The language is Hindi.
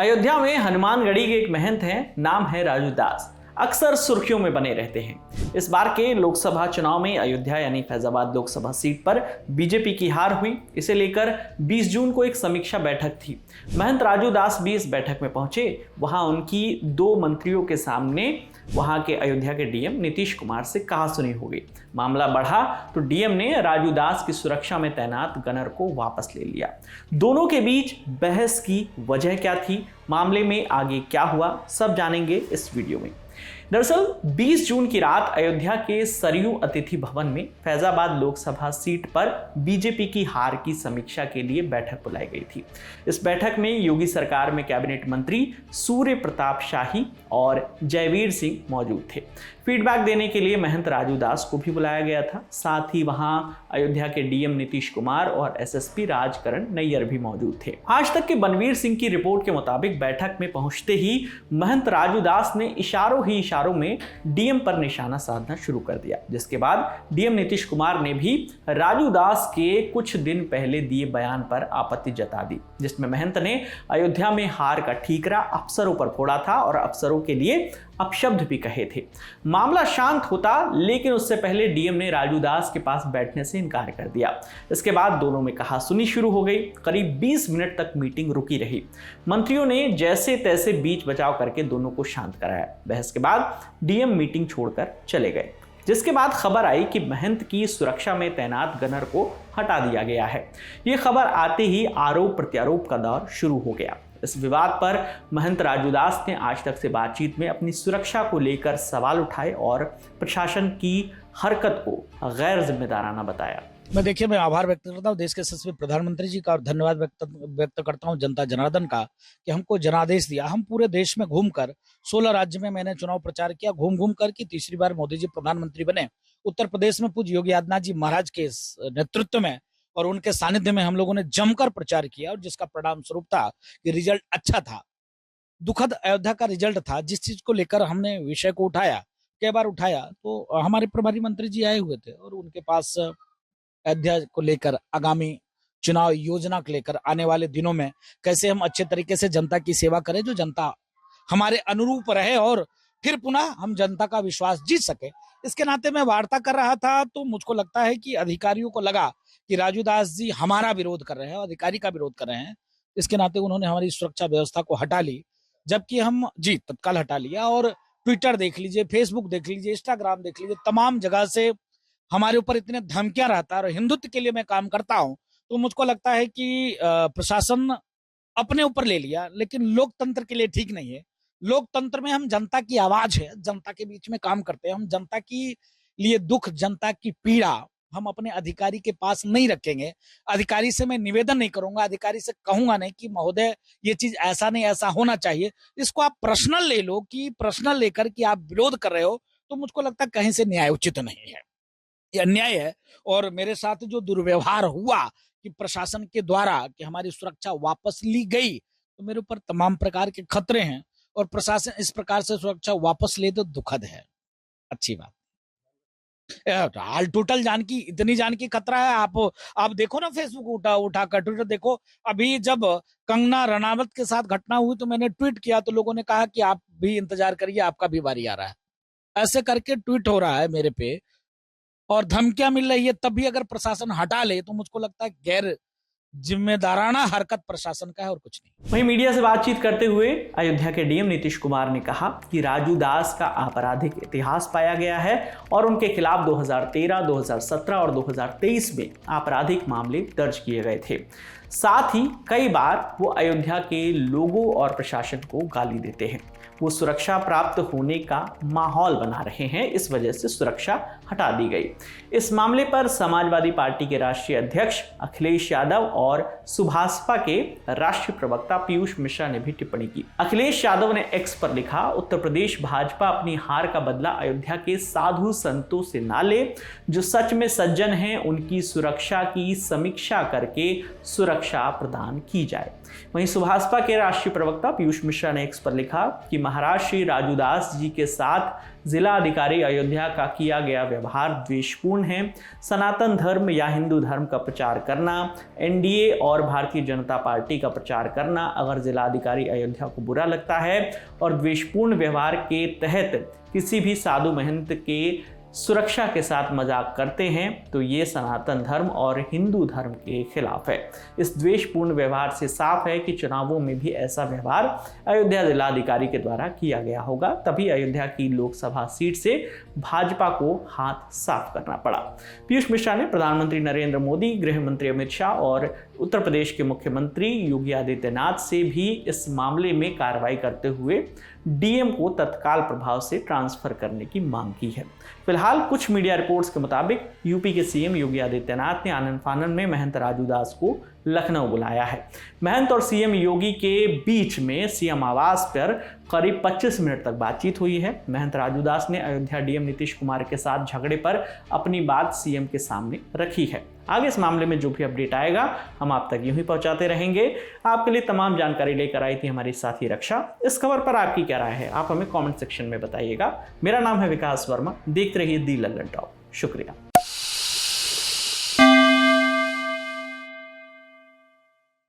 अयोध्या में हनुमानगढ़ी के एक महंत हैं, नाम है राजू दास। अक्सर सुर्खियों में बने रहते हैं। इस बार के लोकसभा चुनाव में अयोध्या यानी फैजाबाद लोकसभा सीट पर बीजेपी की हार हुई। इसे लेकर 20 जून को एक समीक्षा बैठक थी। महंत राजू दास भी इस बैठक में पहुंचे। वहां उनकी 2 मंत्रियों के सामने वहां के अयोध्या के डीएम नीतीश कुमार से कहासुनी हो गई। मामला बढ़ा तो डीएम ने राजू दास की सुरक्षा में तैनात गनर को वापस ले लिया। दोनों के बीच बहस की वजह क्या थी, मामले में आगे क्या हुआ, सब जानेंगे इस वीडियो में। दरअसल 20 जून की रात अयोध्या के सरयू अतिथि भवन में फैजाबाद लोकसभा सीट पर बीजेपी की हार की समीक्षा के लिए बैठक बुलाई गई थी। इस बैठक में योगी सरकार में कैबिनेट मंत्री सूर्य प्रताप शाही और जयवीर सिंह मौजूद थे। फीडबैक देने के लिए महंत राजू दास को भी बुलाया गया था। साथ ही वहां अयोध्या के डीएम नीतीश कुमार और एसएसपी राजकरण नैयर भी मौजूद थे। आज तक के बनवीर सिंह की रिपोर्ट के मुताबिक बैठक में पहुंचते ही महंत राजू दास ने इशारों में डीएम पर निशाना साधना शुरू कर दिया, जिसके बाद डीएम नीतीश कुमार ने भी राजू दास के कुछ दिन पहले दिए बयान पर आपत्ति जता दी, जिसमें महंत ने अयोध्या में हार का ठीकरा अफसरों पर फोड़ा था और अफसरों के लिए अपशब्द भी कहे थे। मामला शांत होता, लेकिन उससे पहले डीएम ने राजू दास के पास बैठने से इनकार कर दिया। इसके बाद दोनों में कहासुनी शुरू हो गई। करीब 20 मिनट तक मीटिंग रुकी रही। मंत्रियों ने जैसे तैसे बीच बचाव करके दोनों को शांत कराया। बहस के बाद डीएम मीटिंग छोड़कर चले गए, जिसके बाद खबर आई कि महंत की सुरक्षा में तैनात गनर को हटा दिया गया है। यह खबर आते ही आरोप प्रत्यारोप का दौर शुरू हो गया। इस विवाद पर महंत राजू दास ने आज तक से बातचीत में अपनी सुरक्षा को लेकर सवाल उठाए और प्रशासन की हरकत को गैर जिम्मेदाराना बताया। मैं आभार व्यक्त करता हूँ देश के यशस्वी प्रधानमंत्री जी का और धन्यवाद व्यक्त करता हूँ जनता जनार्दन का कि हमको जनादेश दिया। हम पूरे देश में घूमकर 16 राज्य में मैंने चुनाव प्रचार किया, घूम कर कि तीसरी बार मोदी जी प्रधानमंत्री बने। उत्तर प्रदेश में पूज्य योगी आदित्यनाथ जी महाराज के नेतृत्व में और उनके सानिध्य में हम लोगों ने जमकर प्रचार किया और जिसका परिणाम स्वरूप था कि रिजल्ट अच्छा था। दुखद अयोध्या का रिजल्ट था। जिस चीज को लेकर हमने विषय को उठाया, कई बार उठाया, तो हमारे प्रभारी मंत्री जी आए हुए थे और उनके पास अयोध्या को लेकर आगामी चुनाव योजना को लेकर आने वाले दिनों में कैसे हम अच्छे तरीके से जनता की सेवा करें, जो जनता हमारे अनुरूप रहे और फिर पुनः हम जनता का विश्वास जीत सके। इसके नाते मैं वार्ता कर रहा था तो मुझको लगता है कि अधिकारियों को लगा कि राजू दास जी हमारा विरोध कर रहे हैं, अधिकारी का विरोध कर रहे हैं। इसके नाते उन्होंने हमारी सुरक्षा व्यवस्था को हटा ली, जबकि हम तत्काल हटा लिया। और ट्विटर देख लीजिए, फेसबुक देख लीजिए, इंस्टाग्राम देख लीजिए, तमाम जगह से हमारे ऊपर इतने धमकियां रहता है। और हिंदुत्व के लिए मैं काम करता हूं तो मुझको लगता है कि प्रशासन अपने ऊपर ले लिया, लेकिन लोकतंत्र के लिए ठीक नहीं है। लोकतंत्र में हम जनता की आवाज है, जनता के बीच में काम करते हैं। हम जनता की लिए दुख, जनता की पीड़ा हम अपने अधिकारी के पास नहीं रखेंगे। अधिकारी से मैं निवेदन नहीं करूंगा, अधिकारी से कहूंगा नहीं कि महोदय ये चीज ऐसा नहीं, ऐसा होना चाहिए। इसको आप पर्सनल ले लो कि पर्सनल लेकर कि आप विरोध कर रहे हो, तो मुझको लगता है कहीं से न्याय उचित नहीं है, ये अन्याय है। और मेरे साथ जो दुर्व्यवहार हुआ कि प्रशासन के द्वारा कि हमारी सुरक्षा वापस ली गई, तो मेरे ऊपर तमाम प्रकार के खतरे हैं और प्रशासन इस प्रकार से सुरक्षा वापस ले तो दुखद है, अच्छी बात। हाल टोटल इतनी जान की खतरा है। आप देखो ना, फेसबुक उठा कर ट्विटर देखो। अभी जब कंगना रनावत के साथ घटना हुई तो मैंने ट्वीट किया तो लोगों ने कहा कि आप भी इंतजार करिए, आपका भी बारी आ रहा है। ऐसे करके ट्वीट हो रहा है मेरे पे और धमकियां मिल रही है। तब भी अगर प्रशासन हटा ले तो मुझको लगता है गैर जिम्मेदाराना हरकत प्रशासन का है और कुछ नहीं। वहीं मीडिया से बातचीत करते हुए अयोध्या के डीएम नीतीश कुमार ने कहा कि राजू दास का आपराधिक इतिहास पाया गया है और उनके खिलाफ 2013, 2017 और 2023 में आपराधिक मामले दर्ज किए गए थे। साथ ही कई बार वो अयोध्या के लोगों और प्रशासन को गाली देते हैं। वो सुरक्षा प्राप्त होने का माहौल बना रहे हैं, इस वजह से सुरक्षा हटा दी गई। इस मामले पर समाजवादी पार्टी के राष्ट्रीय अध्यक्ष अखिलेश यादव और सुभाषपा के राष्ट्रीय प्रवक्ता पीयूष मिश्रा ने भी टिप्पणी की। अखिलेश यादव ने एक्स पर लिखा, उत्तर प्रदेश भाजपा अपनी हार का बदला अयोध्या के साधु संतों से ना ले। जो सच में सज्जन हैं उनकी सुरक्षा की समीक्षा करके सुरक्षा सुरक्षा प्रदान की जाए। वहीं सुभाषपा के राष्ट्रीय प्रवक्ता पीयूष मिश्रा ने एक्स पर लिखा कि महाराज श्री राजू दास जी के साथ जिला अधिकारी अयोध्या का किया गया व्यवहार द्वेषपूर्ण है। सनातन धर्म या हिंदू धर्म का प्रचार करना, एनडीए और भारतीय जनता पार्टी का प्रचार करना, अगर जिला अधिकारी अयोध्या को बुरा लगता है और द्वेषपूर्ण व्यवहार के तहत किसी भी साधु महंत के सुरक्षा के साथ मजाक करते हैं तो ये सनातन धर्म और हिंदू धर्म के खिलाफ है। इस द्वेषपूर्ण व्यवहार से साफ है कि चुनावों में भी ऐसा व्यवहार अयोध्या जिलाधिकारी के द्वारा किया गया होगा, तभी अयोध्या की लोकसभा सीट से भाजपा को हाथ साफ करना पड़ा। पीयूष मिश्रा ने प्रधानमंत्री नरेंद्र मोदी, गृह मंत्री अमित शाह और उत्तर प्रदेश के मुख्यमंत्री योगी आदित्यनाथ से भी इस मामले में कार्रवाई करते हुए डीएम को तत्काल प्रभाव से ट्रांसफर करने की मांग की है। फिलहाल कुछ मीडिया रिपोर्ट्स के मुताबिक यूपी के सीएम योगी आदित्यनाथ ने आनन फानन में महंत राजू दास को लखनऊ बुलाया है। महंत और सीएम योगी के बीच में सीएम आवास पर करीब 25 मिनट तक बातचीत हुई है। महंत राजू दास ने अयोध्या डीएम नीतीश कुमार के साथ झगड़े पर अपनी बात सीएम के सामने रखी है। आगे इस मामले में जो भी अपडेट आएगा हम आप तक यूं ही पहुंचाते रहेंगे। आपके लिए तमाम जानकारी लेकर आई थी हमारी साथी रक्षा। इस खबर पर आपकी क्या राय है, आप हमें कमेंट सेक्शन में बताइएगा। मेरा नाम है विकास वर्मा, देखते रहिए दी लल्लन टॉप। शुक्रिया।